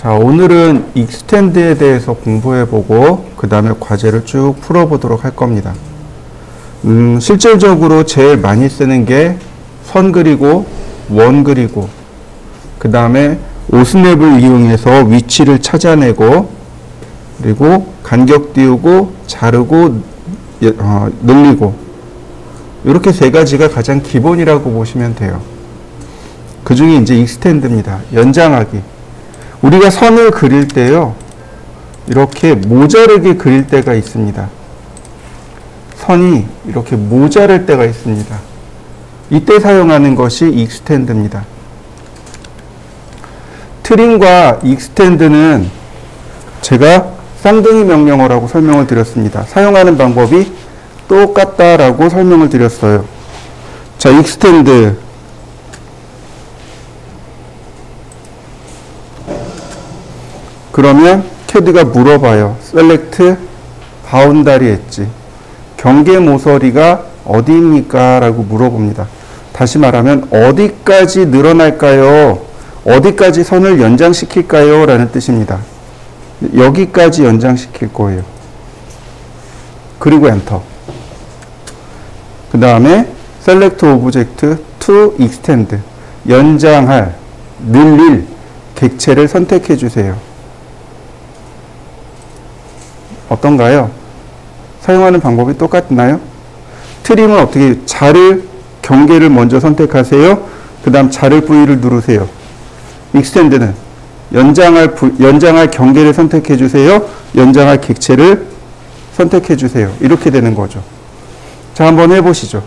자, 오늘은 익스텐드에 대해서 공부해보고 그 다음에 과제를 쭉 풀어보도록 할 겁니다. 실질적으로 제일 많이 쓰는 게 선 그리고 원 그리고 그 다음에 오스냅을 이용해서 위치를 찾아내고 그리고 간격 띄우고 자르고 늘리고 이렇게 세 가지가 가장 기본이라고 보시면 돼요. 그 중에 이제 익스텐드입니다. 연장하기. 우리가 선을 그릴 때요, 이렇게 모자르게 그릴 때가 있습니다. 선이 이렇게 모자랄 때가 있습니다. 이때 사용하는 것이 익스텐드입니다. 트림과 익스텐드는 제가 쌍둥이 명령어라고 설명을 드렸습니다. 사용하는 방법이 똑같다라고 설명을 드렸어요. 자, 익스텐드. 그러면 캐드가 물어봐요. 셀렉트 바운다리 엣지. 경계 모서리가 어디입니까? 라고 물어봅니다. 다시 말하면 어디까지 늘어날까요? 어디까지 선을 연장시킬까요? 라는 뜻입니다. 여기까지 연장시킬 거예요. 그리고 엔터. 그 다음에 select object to extend. 연장할, 늘릴 객체를 선택해 주세요. 어떤가요? 사용하는 방법이 똑같나요? 트림은 어떻게 자를 경계를 먼저 선택하세요. 그 다음 자를 부위를 누르세요. 익스텐드는 연장할 경계를 선택해 주세요. 연장할 객체를 선택해 주세요. 이렇게 되는 거죠. 자, 한번 해보시죠.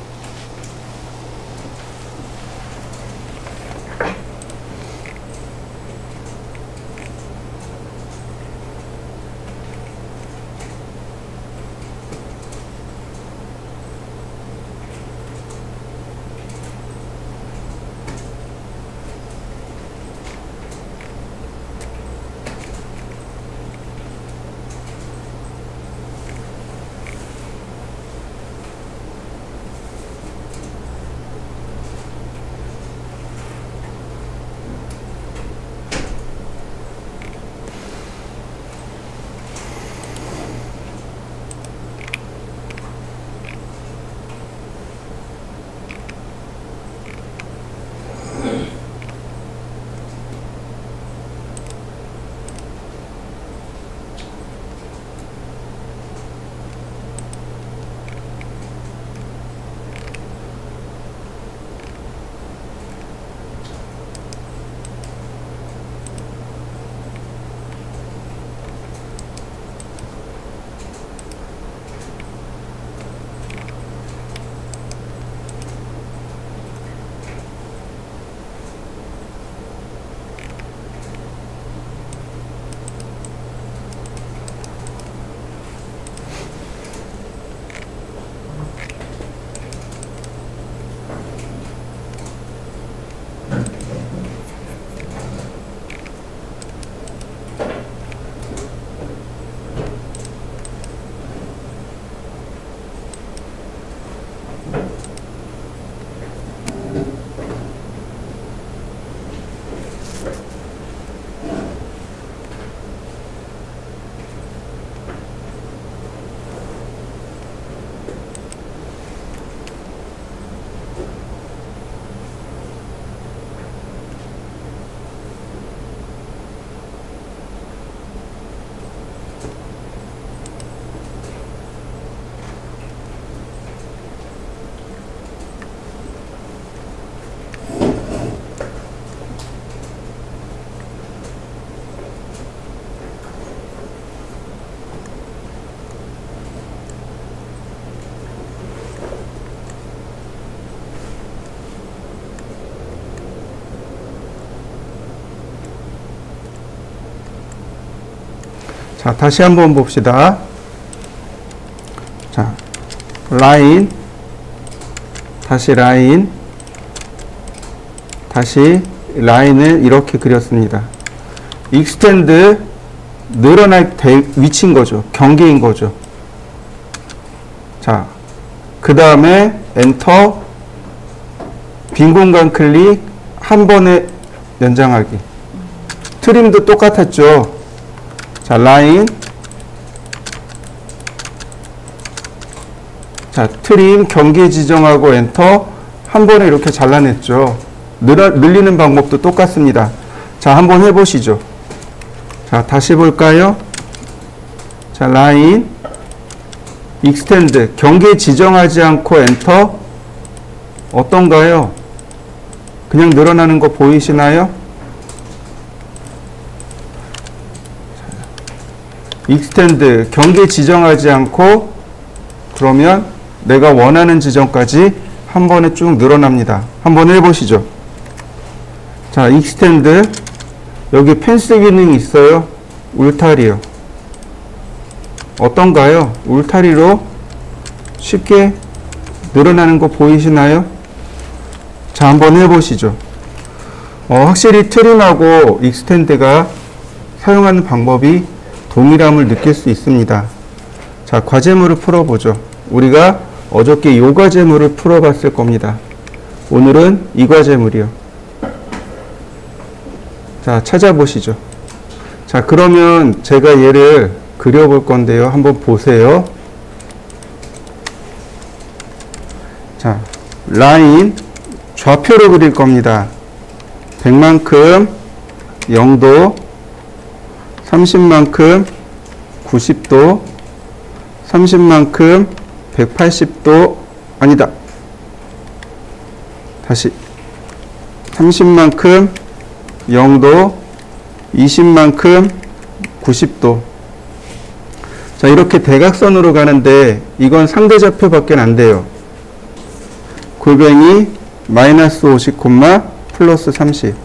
자, 다시 한번 봅시다. 자, 라인, 다시 라인, 다시 라인을 이렇게 그렸습니다. 익스텐드, 늘어날 위치인 거죠. 경계인 거죠. 자, 그 다음에 엔터, 빈 공간 클릭, 한 번에 연장하기. 트림도 똑같았죠. 자, 라인. 자, 트림 경계 지정하고 엔터. 한 번에 이렇게 잘라냈죠. 늘리는 방법도 똑같습니다. 자, 한번 해보시죠. 자, 다시 볼까요? 자, 라인. 익스텐드. 경계 지정하지 않고 엔터. 어떤가요? 그냥 늘어나는 거 보이시나요? 익스텐드. 경계 지정하지 않고 그러면 내가 원하는 지점까지 한 번에 쭉 늘어납니다. 한번 해보시죠. 자, 익스텐드. 여기 펜스 기능이 있어요. 울타리요. 어떤가요? 울타리로 쉽게 늘어나는 거 보이시나요? 자, 한번 해보시죠. 확실히 트림하고 익스텐드가 사용하는 방법이 동일함을 느낄 수 있습니다. 자, 과제물을 풀어보죠. 우리가 어저께 이 과제물을 풀어봤을 겁니다. 오늘은 이 과제물이요. 자, 찾아보시죠. 자, 그러면 제가 얘를 그려볼 건데요. 한번 보세요. 자, 라인 좌표로 그릴 겁니다. 100만큼 0도, 30만큼 90도, 30만큼 180도, 아니다. 다시. 30만큼 0도, 20만큼 90도. 자, 이렇게 대각선으로 가는데 이건 상대좌표밖에 안 돼요. 골뱅이 마이너스 50, 플러스 30.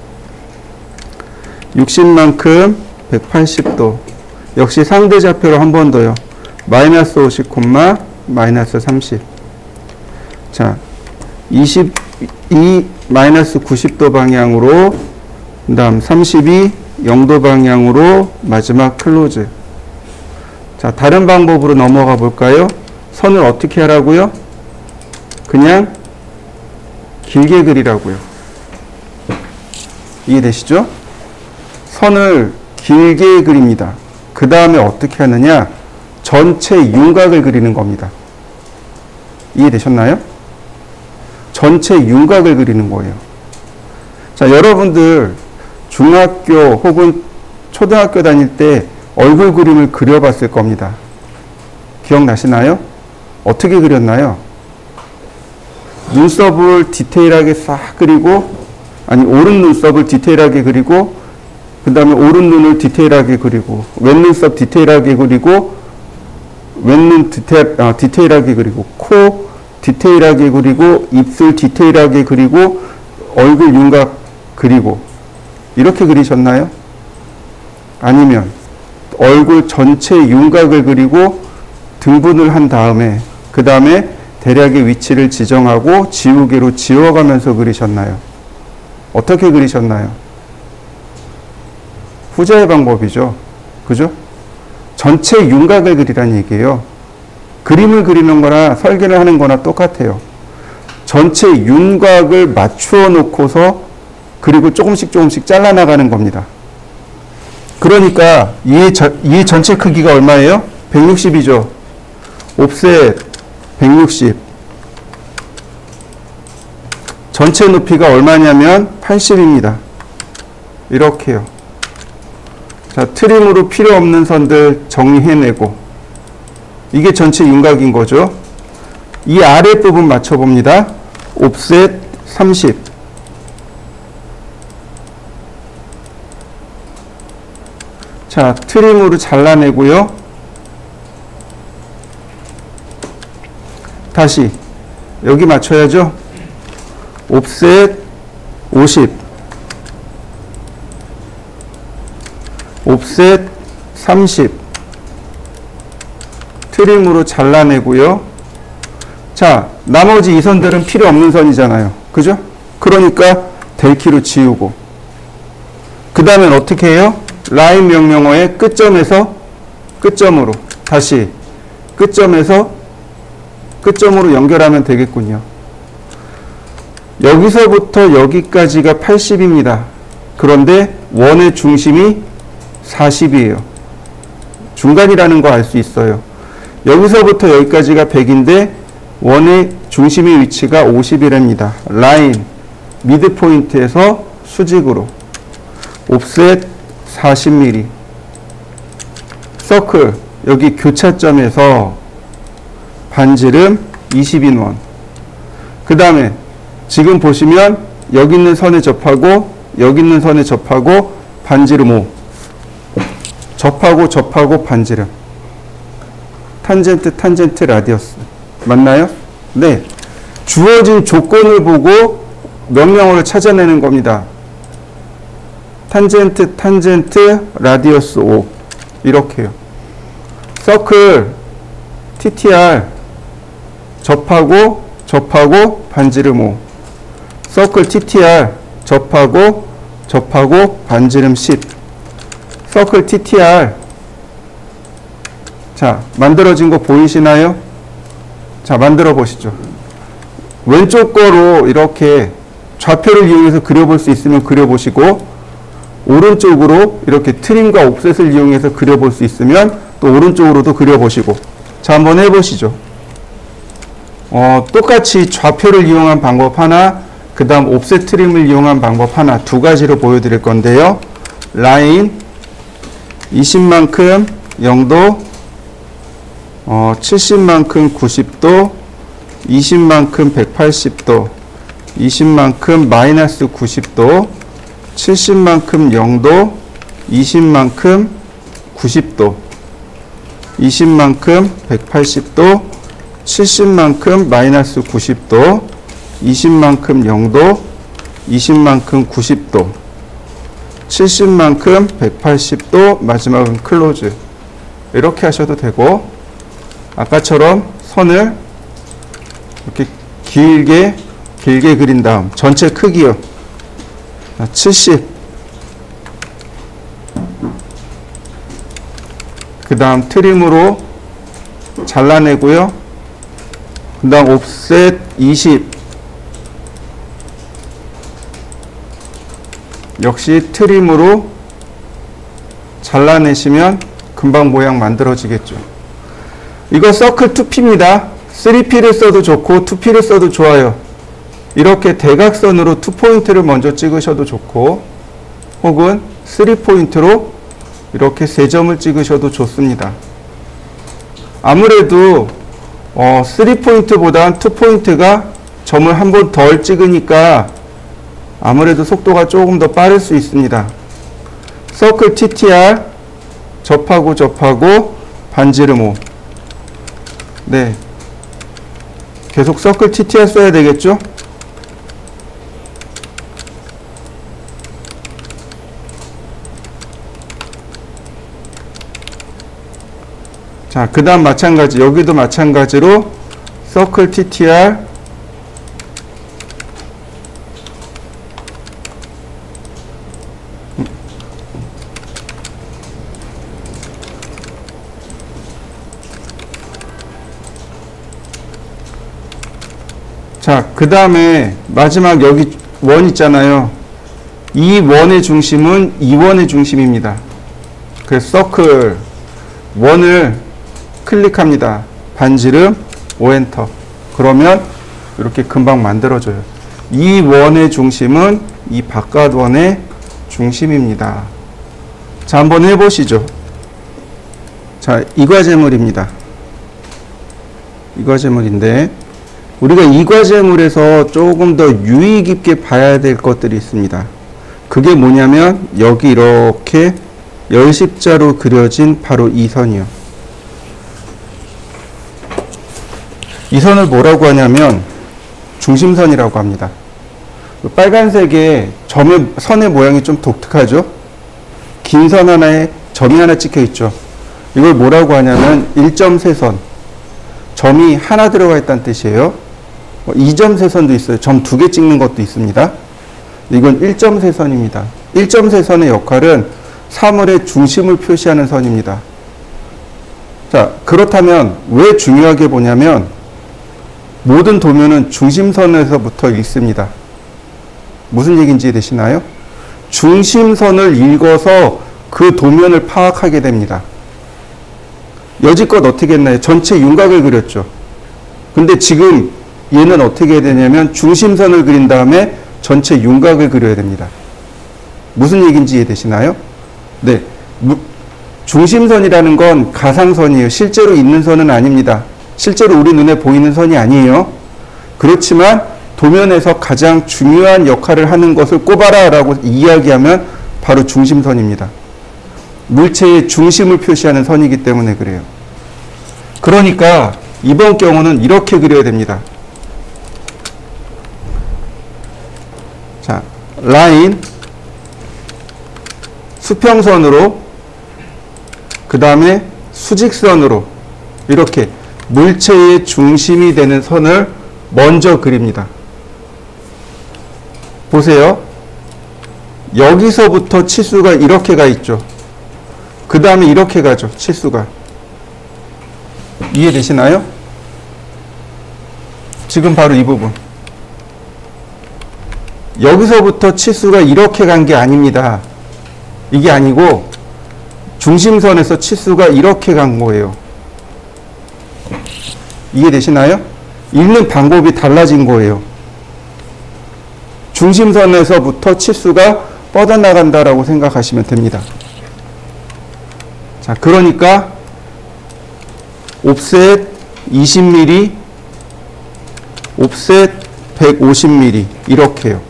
60만큼 180도. 역시 상대좌표로 한 번 더요. 마이너스 50, 마이너스 30. 자, 22 마이너스 90도 방향으로, 그 다음 32 0도 방향으로 마지막 클로즈. 자, 다른 방법으로 넘어가 볼까요? 선을 어떻게 하라고요? 그냥 길게 그리라고요. 이해되시죠? 선을 길게 그립니다. 그 다음에 어떻게 하느냐? 전체 윤곽을 그리는 겁니다. 이해되셨나요? 전체 윤곽을 그리는 거예요. 자, 여러분들 중학교 혹은 초등학교 다닐 때 얼굴 그림을 그려봤을 겁니다. 기억나시나요? 어떻게 그렸나요? 눈썹을 디테일하게 싹 그리고, 아니 오른 눈썹을 디테일하게 그리고, 그 다음에 오른 눈을 디테일하게 그리고, 왼눈썹 디테일하게 그리고, 왼눈 디테일하게 그리고, 코 디테일하게 그리고, 입술 디테일하게 그리고, 얼굴 윤곽 그리고, 이렇게 그리셨나요? 아니면 얼굴 전체 윤곽을 그리고 등분을 한 다음에 그 다음에 대략의 위치를 지정하고 지우개로 지워가면서 그리셨나요? 어떻게 그리셨나요? 후자의 방법이죠. 그죠? 전체 윤곽을 그리라는 얘기예요. 그림을 그리는 거나 설계를 하는 거나 똑같아요. 전체 윤곽을 맞추어 놓고서 그리고 조금씩 잘라나가는 겁니다. 그러니까 이 전체 크기가 얼마예요? 160이죠. 옵셋 160. 전체 높이가 얼마냐면 80입니다. 이렇게요. 자, 트림으로 필요 없는 선들 정리해내고, 이게 전체 윤곽인 거죠. 이 아랫부분 맞춰봅니다. 옵셋 30. 자, 트림으로 잘라내고요. 다시 여기 맞춰야죠. 옵셋 50. 옵셋 30. 트림으로 잘라내고요. 자, 나머지 이 선들은 필요 없는 선이잖아요. 그죠? 그러니까 델키로 지우고, 그 다음엔 어떻게 해요? 라인 명령어의 끝점에서 끝점으로, 다시 끝점에서 끝점으로 연결하면 되겠군요. 여기서부터 여기까지가 80입니다. 그런데 원의 중심이 40이에요. 중간이라는 거 알 수 있어요. 여기서부터 여기까지가 100인데 원의 중심의 위치가 50이랍니다. 라인 미드 포인트에서 수직으로 옵셋 40mm 서클 여기 교차점에서 반지름 20인원 그 다음에 지금 보시면 여기 있는 선에 접하고 여기 있는 선에 접하고 반지름 5 접하고 반지름 탄젠트 라디어스 맞나요? 네. 주어진 조건을 보고 명령어를 찾아내는 겁니다. 탄젠트 라디어스 5 이렇게요. 서클 TTR 접하고 반지름 5 서클 TTR 접하고 반지름 10 서클 TTR 자 만들어진 거 보이시나요? 자 만들어 보시죠. 왼쪽 거로 이렇게 좌표를 이용해서 그려볼 수 있으면 그려보시고 오른쪽으로 이렇게 트림과 옵셋을 이용해서 그려볼 수 있으면 또 오른쪽으로도 그려보시고 자 한번 해보시죠. 똑같이 좌표를 이용한 방법 하나 그 다음 옵셋 트림을 이용한 방법 하나 두 가지로 보여드릴 건데요. 라인 20만큼 0도 70만큼 90도 20만큼 180도 20만큼 마이너스 90도 70만큼 0도 20만큼 90도 20만큼 180도 70만큼 마이너스 90도 20만큼 0도 20만큼 90도 70만큼 180도 마지막은 클로즈 이렇게 하셔도 되고 아까처럼 선을 이렇게 길게 그린 다음 전체 크기요 70 그 다음 트림으로 잘라내고요 그 다음 옵셋 20 역시 트림으로 잘라내시면 금방 모양 만들어지겠죠. 이거 서클 2P입니다. 3P를 써도 좋고 2P를 써도 좋아요. 이렇게 대각선으로 2포인트를 먼저 찍으셔도 좋고 혹은 3포인트로 이렇게 3점을 찍으셔도 좋습니다. 아무래도 3포인트보단 2포인트가 점을 한 번 덜 찍으니까 아무래도 속도가 조금 더 빠를 수 있습니다. 서클 TTR 접하고 반지름 5 네, 계속 서클 TTR 써야 되겠죠? 자, 그 다음 마찬가지 여기도 마찬가지로 서클 TTR 자, 그 다음에 마지막 여기 원 있잖아요. 이 원의 중심은 이 원의 중심입니다. 그래서 서클 원을 클릭합니다. 반지름 5엔터 그러면 이렇게 금방 만들어져요. 이 원의 중심은 이 바깥 원의 중심입니다. 자, 한번 해보시죠. 자, 이과제물입니다. 이과제물인데 우리가 이과제물에서 조금 더 유의 깊게 봐야 될 것들이 있습니다. 그게 뭐냐면 여기 이렇게 열십자로 그려진 바로 이 선이요. 이 선을 뭐라고 하냐면 중심선이라고 합니다. 빨간색의 선의 모양이 좀 독특하죠? 긴 선 하나에 점이 하나 찍혀 있죠. 이걸 뭐라고 하냐면 1.3선. 점이 하나 들어가 있다는 뜻이에요. 2.3선도 있어요. 점 2개 찍는 것도 있습니다. 이건 1.3선입니다. 1.3선의 역할은 사물의 중심을 표시하는 선입니다. 자, 그렇다면 왜 중요하게 보냐면 모든 도면은 중심선에서부터 읽습니다. 무슨 얘기인지 되시나요? 중심선을 읽어서 그 도면을 파악하게 됩니다. 여지껏 어떻게 했나요? 전체 윤곽을 그렸죠. 근데 지금 얘는 어떻게 해야 되냐면 중심선을 그린 다음에 전체 윤곽을 그려야 됩니다. 무슨 얘기인지 이해되시나요? 네. 중심선이라는 건 가상선이에요. 실제로 있는 선은 아닙니다. 실제로 우리 눈에 보이는 선이 아니에요. 그렇지만 도면에서 가장 중요한 역할을 하는 것을 꼽아라 라고 이야기하면 바로 중심선입니다. 물체의 중심을 표시하는 선이기 때문에 그래요. 그러니까 이번 경우는 이렇게 그려야 됩니다. 자, 라인, 수평선으로, 그 다음에 수직선으로 이렇게 물체의 중심이 되는 선을 먼저 그립니다. 보세요. 여기서부터 치수가 이렇게 가 있죠. 그 다음에 이렇게 가죠. 치수가. 이해되시나요? 지금 바로 이 부분. 여기서부터 치수가 이렇게 간 게 아닙니다. 이게 아니고 중심선에서 치수가 이렇게 간 거예요. 이해되시나요? 읽는 방법이 달라진 거예요. 중심선에서부터 치수가 뻗어나간다라고 생각하시면 됩니다. 자, 그러니까 옵셋 20mm, 옵셋 150mm 이렇게요.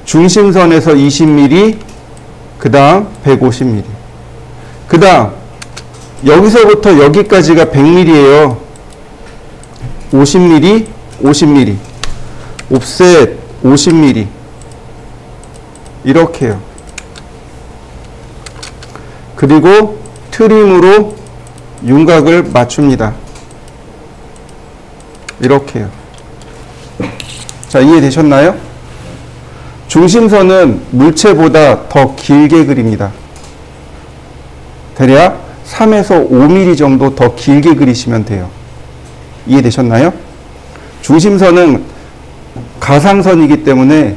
중심선에서 20mm, 그 다음 150mm. 그 다음 여기서부터 여기까지가 100mm예요. 50mm, 50mm. 옵셋 50mm. 이렇게요. 그리고 트림으로 윤곽을 맞춥니다. 이렇게요. 자, 이해되셨나요? 중심선은 물체보다 더 길게 그립니다. 대략 3에서 5mm 정도 더 길게 그리시면 돼요. 이해되셨나요? 중심선은 가상선이기 때문에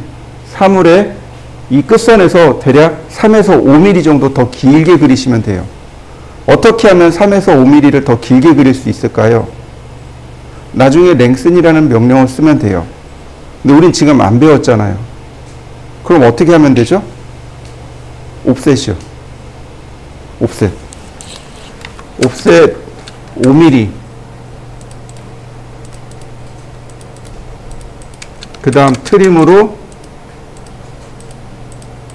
사물의 이 끝선에서 대략 3에서 5mm 정도 더 길게 그리시면 돼요. 어떻게 하면 3에서 5mm를 더 길게 그릴 수 있을까요? 나중에 랭슨이라는 명령을 쓰면 돼요. 근데 우린 지금 안 배웠잖아요. 그럼 어떻게 하면 되죠? 옵셋이요. 옵셋. 옵셋 5mm. 그 다음 트림으로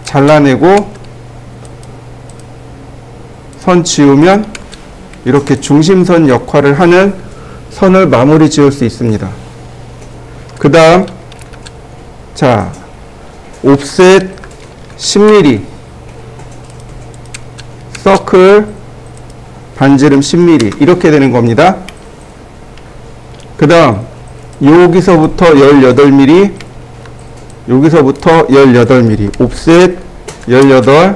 잘라내고 선 지우면 이렇게 중심선 역할을 하는 선을 마무리 지을 수 있습니다. 그 다음 자, 옵셋 10mm, 서클 반지름 10mm 이렇게 되는 겁니다. 그 다음 여기서부터 18mm, 여기서부터 18mm, 옵셋 18,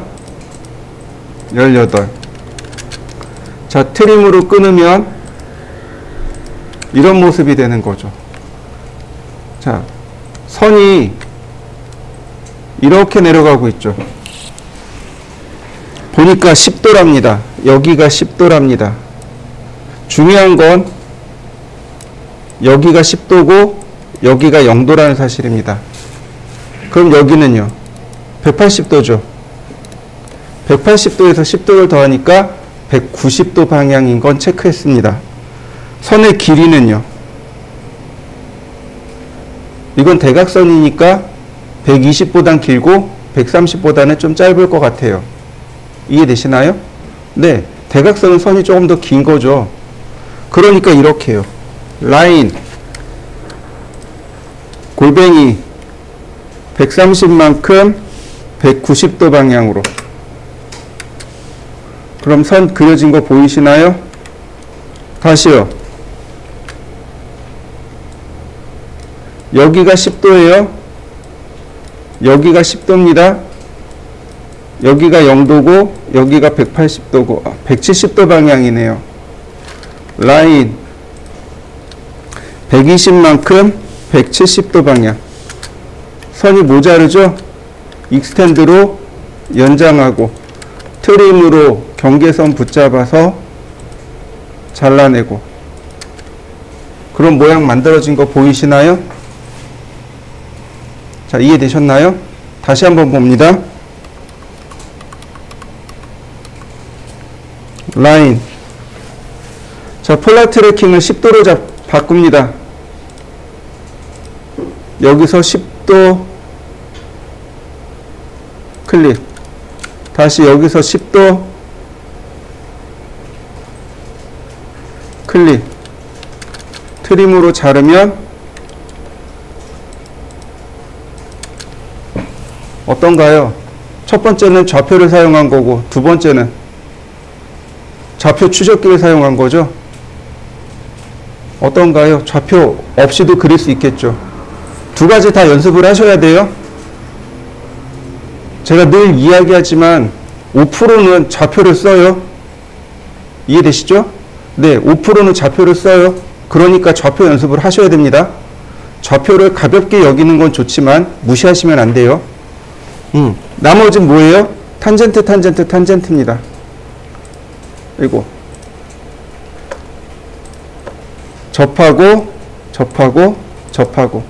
18. 자, 트림으로 끊으면 이런 모습이 되는 거죠. 자, 선이 이렇게 내려가고 있죠. 보니까 10도랍니다. 여기가 10도랍니다. 중요한 건 여기가 10도고 여기가 0도라는 사실입니다. 그럼 여기는요? 180도죠. 180도에서 10도를 더하니까 190도 방향인 건 체크했습니다. 선의 길이는요? 이건 대각선이니까 120보단 길고 130보다는 좀 짧을 것 같아요. 이해되시나요? 네, 대각선은 선이 조금 더 긴 거죠. 그러니까 이렇게요. 라인, 골뱅이 130만큼 190도 방향으로. 그럼 선 그려진 거 보이시나요? 다시요. 여기가 10도예요. 여기가 10도입니다. 여기가 0도고 여기가 180도고 170도 방향이네요. 라인 120만큼 170도 방향. 선이 모자르죠? 익스텐드로 연장하고 트림으로 경계선 붙잡아서 잘라내고 그런 모양 만들어진 거 보이시나요? 자, 이해되셨나요? 다시 한번 봅니다. 라인. 자, 폴라 트래킹을 10도로 바꿉니다. 여기서 10도 클릭. 다시 여기서 10도 클릭. 트림으로 자르면 어떤가요? 첫 번째는 좌표를 사용한 거고 두 번째는 좌표 추적기를 사용한 거죠. 어떤가요? 좌표 없이도 그릴 수 있겠죠. 두 가지 다 연습을 하셔야 돼요. 제가 늘 이야기하지만 5%는 좌표를 써요. 이해되시죠? 네, 5%는 좌표를 써요. 그러니까 좌표 연습을 하셔야 됩니다. 좌표를 가볍게 여기는 건 좋지만 무시하시면 안 돼요. 나머지는 뭐예요? 탄젠트, 탄젠트, 탄젠트입니다. 그리고 접하고, 접하고, 접하고.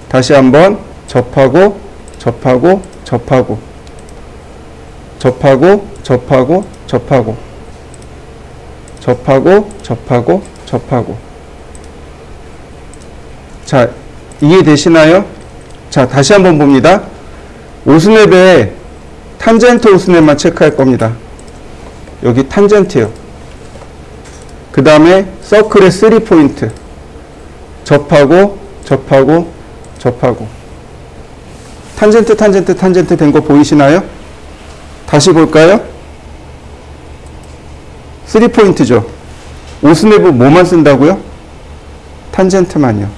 다시 한번 접하고, 접하고, 접하고. 접하고, 접하고, 접하고. 접하고, 접하고, 접하고. 자, 이해되시나요? 자, 다시 한번 봅니다. 오스냅에 탄젠트 오스냅만 체크할 겁니다. 여기 탄젠트요. 그 다음에 서클의 3포인트. 접하고, 접하고, 접하고. 탄젠트, 탄젠트, 탄젠트 된 거 보이시나요? 다시 볼까요? 3포인트죠. 오스냅은 뭐만 쓴다고요? 탄젠트만요.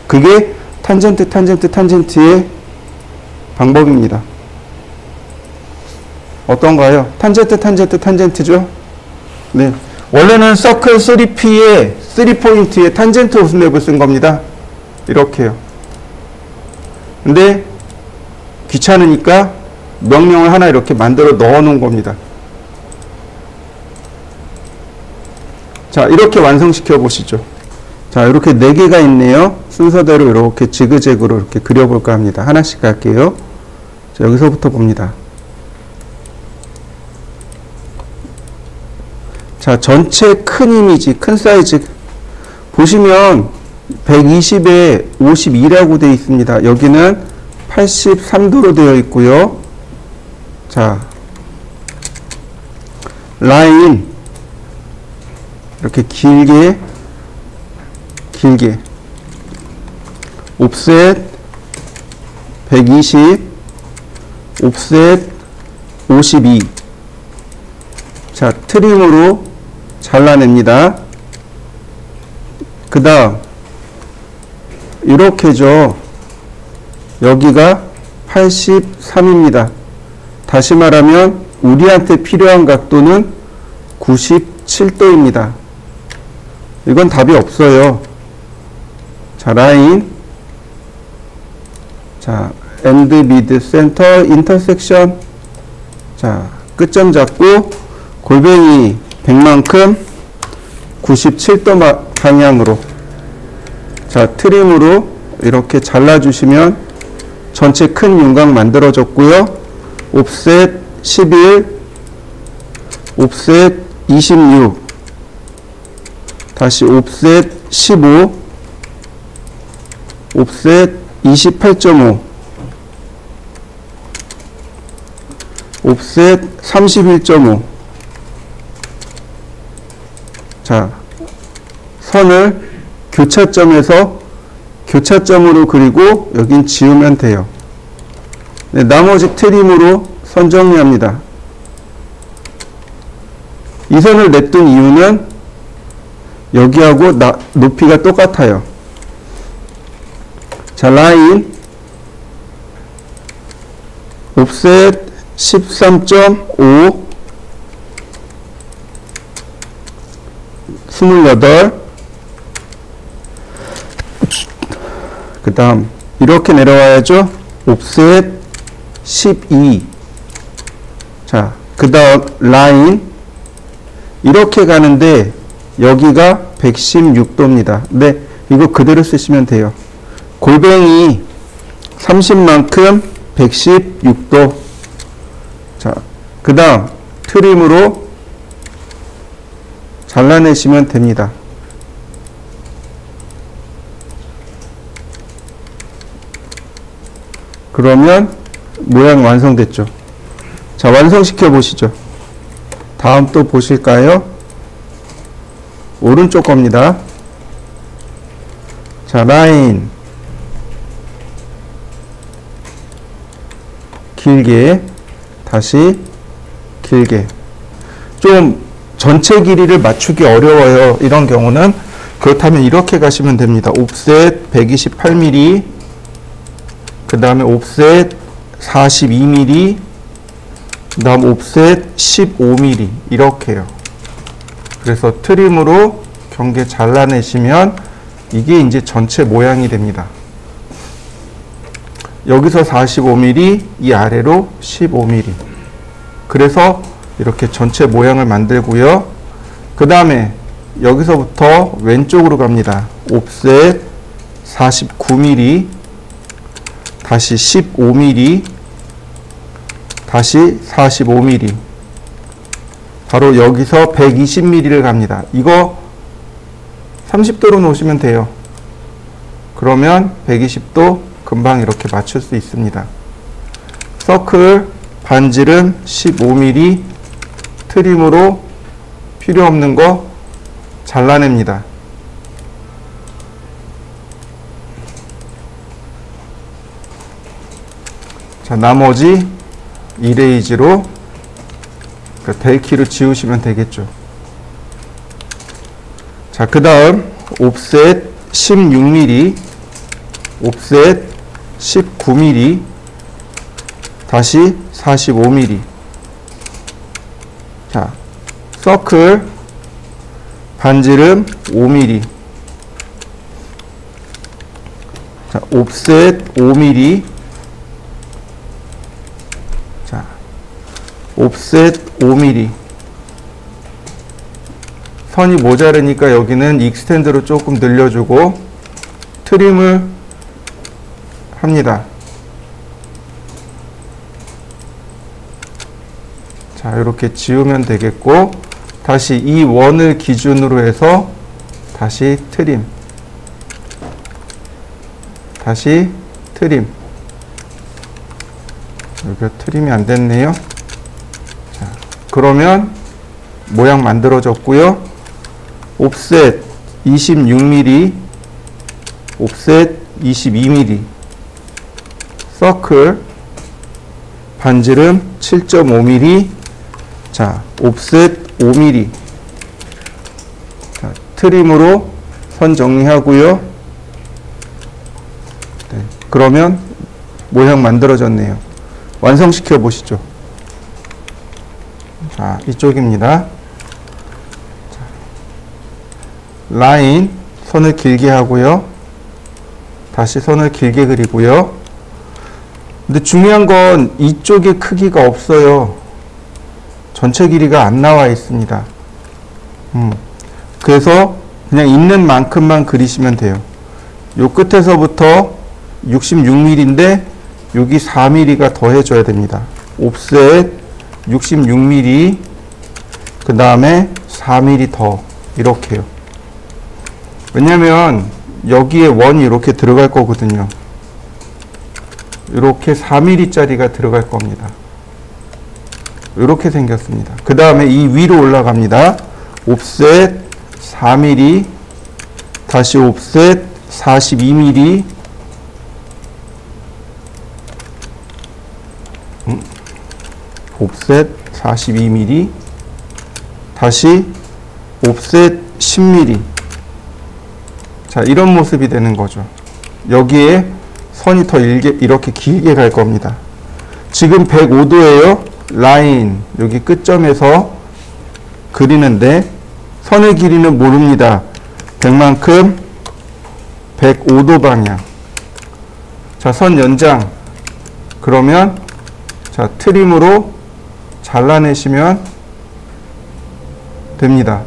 그게 탄젠트, 탄젠트, 탄젠트의 방법입니다. 어떤가요? 탄젠트, 탄젠트, 탄젠트죠? 네. 원래는 서클 3P에 3포인트에 탄젠트 오스냅을 쓴 겁니다. 이렇게요. 근데 귀찮으니까 명령을 하나 이렇게 만들어 넣어 놓은 겁니다. 자, 이렇게 완성시켜 보시죠. 자, 이렇게 4개가 있네요. 순서대로 이렇게 지그재그로 이렇게 그려볼까 합니다. 하나씩 갈게요. 자, 여기서부터 봅니다. 자, 전체 큰 이미지, 큰 사이즈 보시면 120에 52라고 되어 있습니다. 여기는 83도로 되어 있고요. 자, 라인 이렇게 길게 옵셋 120 옵셋 52. 자, 트림으로 잘라냅니다. 그 다음 이렇게죠. 여기가 83입니다. 다시 말하면 우리한테 필요한 각도는 97도입니다. 이건 답이 없어요. 자, 라인. 자, 엔드, 미드, 센터, 인터섹션. 자, 끝점 잡고 골뱅이 100만큼 97도 방향으로. 자, 트림으로 이렇게 잘라주시면 전체 큰 윤곽 만들어졌고요. 옵셋 11, 옵셋 26, 다시 옵셋 15, 옵셋 28.5, 옵셋 31.5. 자, 선을 교차점에서 교차점으로 그리고 여긴 지우면 돼요. 네, 나머지 트림으로 선 정리합니다. 이 선을 냈던 이유는 여기하고 높이가 똑같아요. 자, 라인 옵셋 13.5 28. 그 다음 이렇게 내려와야죠. 옵셋 12. 자, 그 다음 라인 이렇게 가는데 여기가 116도입니다. 네, 이거 그대로 쓰시면 돼요. 골뱅이 30만큼 116도. 자, 그 다음 트림으로 잘라내시면 됩니다. 그러면 모양 완성됐죠. 자, 완성시켜 보시죠. 다음 또 보실까요? 오른쪽 겁니다. 자, 라인 길게, 다시 길게. 좀 전체 길이를 맞추기 어려워요. 이런 경우는. 그렇다면 이렇게 가시면 됩니다. 옵셋 128mm, 그 다음에 옵셋 42mm, 그 다음 옵셋 15mm 이렇게요. 그래서 트림으로 경계 잘라내시면 이게 이제 전체 모양이 됩니다. 여기서 45mm, 이 아래로 15mm. 그래서 이렇게 전체 모양을 만들고요. 그 다음에 여기서부터 왼쪽으로 갑니다. 옵셋 49mm, 다시 15mm, 다시 45mm. 바로 여기서 120mm를 갑니다. 이거 30도로 놓으시면 돼요. 그러면 120도 금방 이렇게 맞출 수 있습니다. 서클 반지름 15mm, 트림으로 필요 없는 거 잘라냅니다. 자, 나머지 이레이즈로 벨키를 지우시면 되겠죠. 자, 그 다음 옵셋 16mm, 옵셋 19mm, 다시 45mm. 자, 서클 반지름 5mm. 자, 옵셋 5mm. 자, 옵셋 5mm. 선이 모자르니까 여기는 익스텐드로 조금 늘려주고 트림을 합니다. 자, 이렇게 지우면 되겠고, 다시 이 원을 기준으로 해서 다시 트림, 다시 트림. 여기가 트림이 안 됐네요. 자, 그러면 모양 만들어졌고요. 옵셋 26mm, 옵셋 22mm, 서클 반지름 7.5mm. 자, 옵셋 5mm. 자, 트림으로 선 정리하고요. 네, 그러면 모양 만들어졌네요. 완성시켜 보시죠. 자, 이쪽입니다. 자, 라인 선을 길게 하고요. 다시 선을 길게 그리고요. 근데 중요한 건 이쪽에 크기가 없어요. 전체 길이가 안 나와 있습니다. 그래서 그냥 있는 만큼만 그리시면 돼요. 요 끝에서부터 66mm인데 여기 4mm가 더해줘야 됩니다. 옵셋 66mm, 그 다음에 4mm 더, 이렇게요. 왜냐면 여기에 원이 이렇게 들어갈 거거든요. 이렇게 4mm 짜리가 들어갈 겁니다. 이렇게 생겼습니다. 그 다음에 이 위로 올라갑니다. 옵셋 4mm, 다시 옵셋 42mm, 옵셋 42mm, 다시 옵셋 10mm. 자, 이런 모습이 되는 거죠. 여기에 선이 더 이렇게 길게 갈 겁니다. 지금 105도예요. 라인 여기 끝점에서 그리는데 선의 길이는 모릅니다. 100만큼 105도 방향. 자, 선 연장. 그러면 자, 트림으로 잘라내시면 됩니다.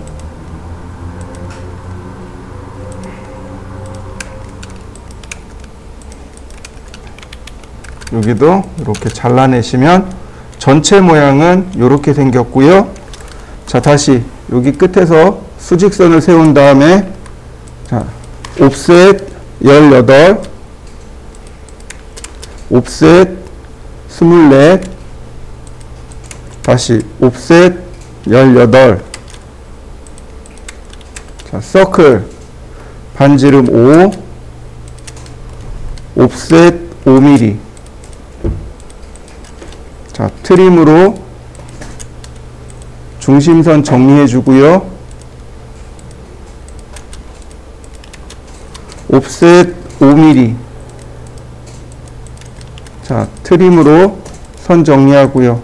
여기도 이렇게 잘라내시면 전체 모양은 이렇게 생겼고요. 자, 다시 여기 끝에서 수직선을 세운 다음에 자, 옵셋 18, 옵셋 24, 다시 옵셋 18. 자, 서클 반지름 5, 옵셋 5mm. 자, 트림으로 중심선 정리해 주고요. 옵셋 5mm. 자, 트림으로 선 정리하고요.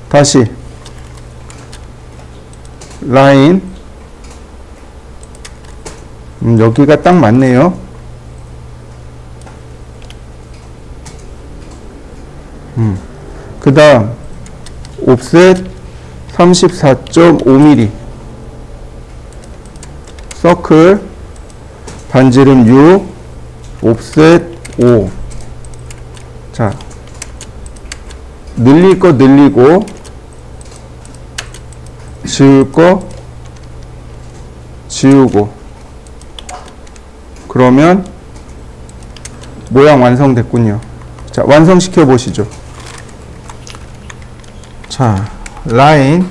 다시 라인 여기가 딱 맞네요. 그 다음 옵셋 34.5mm 서클 반지름 6 옵셋 5. 자, 늘릴 거 늘리고 지울 거 지우고 그러면 모양 완성됐군요. 자, 완성시켜 보시죠. 자, 라인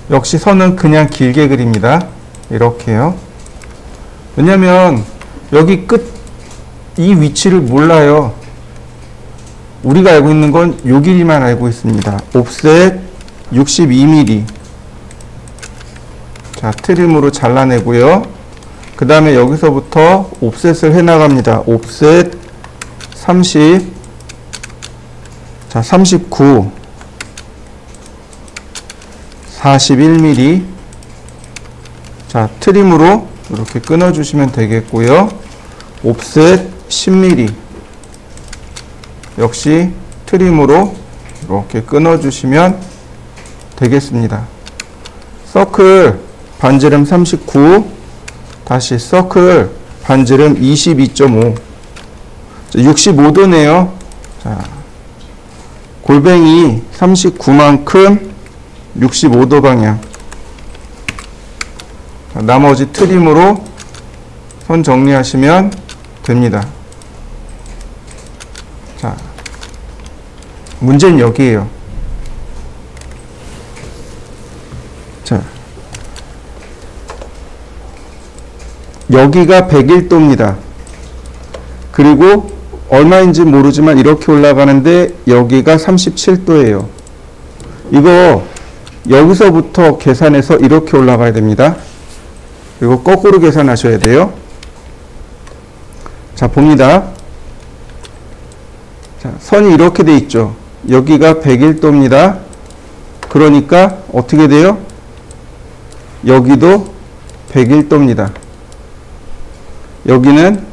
역시 선은 그냥 길게 그립니다. 이렇게요. 왜냐면 여기 끝 이 위치를 몰라요. 우리가 알고 있는 건 요 길이만 알고 있습니다. 옵셋 62mm. 자, 트림으로 잘라내고요. 그 다음에 여기서부터 옵셋을 해 나갑니다. 옵셋 30, 자, 39, 41mm. 자, 트림으로 이렇게 끊어주시면 되겠고요. 옵셋 10mm. 역시 트림으로 이렇게 끊어주시면 되겠습니다. 서클 반지름 39, 다시 서클 반지름 22.5. 65도네요. 자, 골뱅이 39만큼 65도 방향. 자, 나머지 트림으로 선 정리하시면 됩니다. 자, 문제는 여기에요. 자, 여기가 101도입니다. 그리고 얼마인지 모르지만 이렇게 올라가는데 여기가 37도예요. 이거 여기서부터 계산해서 이렇게 올라가야 됩니다. 그리고 거꾸로 계산하셔야 돼요. 자, 봅니다. 자, 선이 이렇게 돼 있죠. 여기가 101도입니다. 그러니까 어떻게 돼요? 여기도 101도입니다. 여기는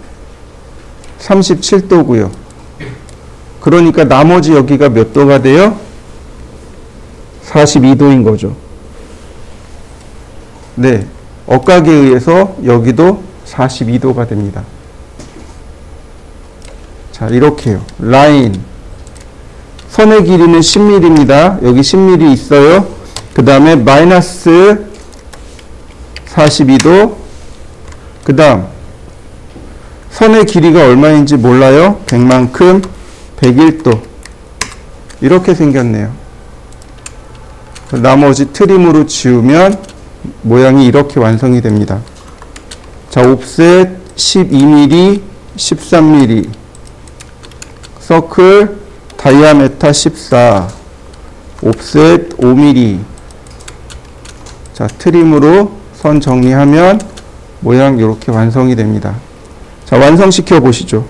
37도고요. 그러니까 나머지 여기가 몇 도가 돼요? 42도인 거죠. 네, 억각에 의해서 여기도 42도가 됩니다. 자, 이렇게요. 라인 선의 길이는 10mm입니다. 여기 10mm 있어요. 그 다음에 마이너스 42도. 그 다음 선의 길이가 얼마인지 몰라요. 100만큼 101도. 이렇게 생겼네요. 나머지 트림으로 지우면 모양이 이렇게 완성이 됩니다. 자, 옵셋 12mm, 13mm. 서클 다이아메타 14, 옵셋 5mm. 자, 트림으로 선 정리하면 모양 이렇게 완성이 됩니다. 자, 완성시켜 보시죠.